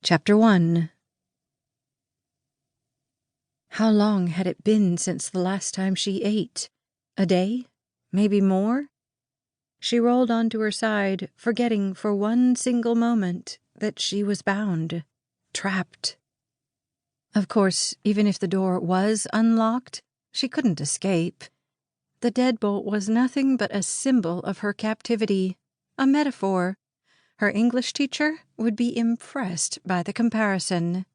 Chapter 1. How long had it been since the last time she ate? A day? Maybe more? She rolled onto her side, forgetting for one single moment that she was bound, trapped. Of course, even if the door was unlocked, she couldn't escape. The deadbolt was nothing but a symbol of her captivity, a metaphor. Her English teacher would be impressed by the comparison.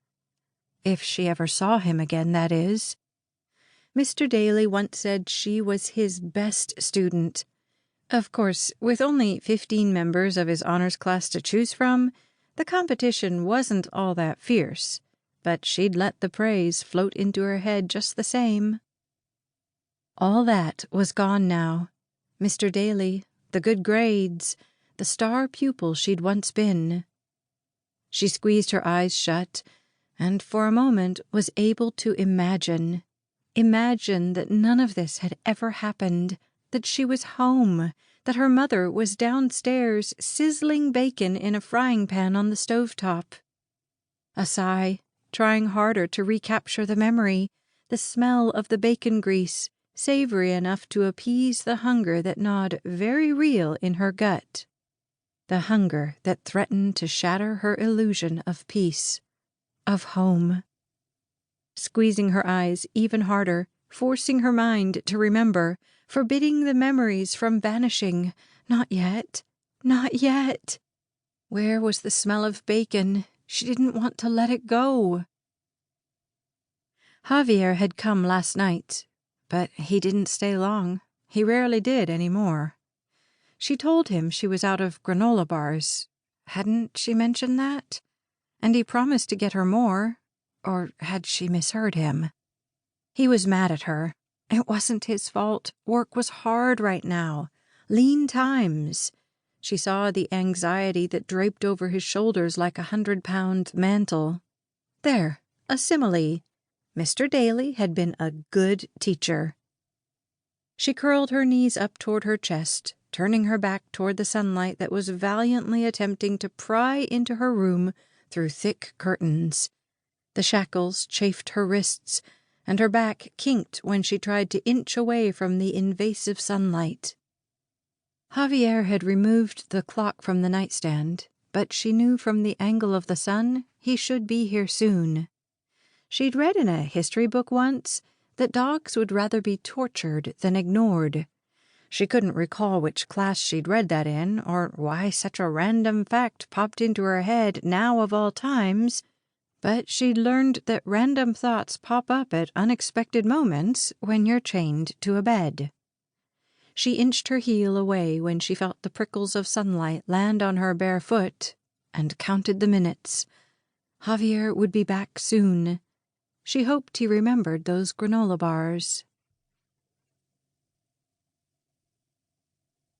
If she ever saw him again, that is. Mr. Daly once said she was his best student. Of course, with only 15 members of his honors class to choose from, the competition wasn't all that fierce, but she'd let the praise float into her head just the same. All that was gone now. Mr. Daly, the good grades, the star pupil she'd once been. She squeezed her eyes shut, and for a moment was able to imagine that none of this had ever happened, that she was home, that her mother was downstairs sizzling bacon in a frying pan on the stovetop. A sigh, trying harder to recapture the memory, the smell of the bacon grease, savory enough to appease the hunger that gnawed very real in her gut. The hunger that threatened to shatter her illusion of peace, of home. Squeezing her eyes even harder, forcing her mind to remember, forbidding the memories from vanishing. Not yet. Not yet. Where was the smell of bacon? She didn't want to let it go. Javier had come last night, but he didn't stay long. He rarely did anymore. She told him she was out of granola bars. Hadn't she mentioned that? And he promised to get her more. Or had she misheard him? He was mad at her. It wasn't his fault. Work was hard right now. Lean times. She saw the anxiety that draped over his shoulders like a 100-pound mantle. There, a simile. Mr. Daly had been a good teacher. She curled her knees up toward her chest, turning her back toward the sunlight that was valiantly attempting to pry into her room through thick curtains. The shackles chafed her wrists, and her back kinked when she tried to inch away from the invasive sunlight. Javier had removed the clock from the nightstand, but she knew from the angle of the sun he should be here soon. She'd read in a history book once that dogs would rather be tortured than ignored. She couldn't recall which class she'd read that in, or why such a random fact popped into her head now of all times, but she'd learned that random thoughts pop up at unexpected moments when you're chained to a bed. She inched her heel away when she felt the prickles of sunlight land on her bare foot, and counted the minutes. Javier would be back soon. She hoped he remembered those granola bars.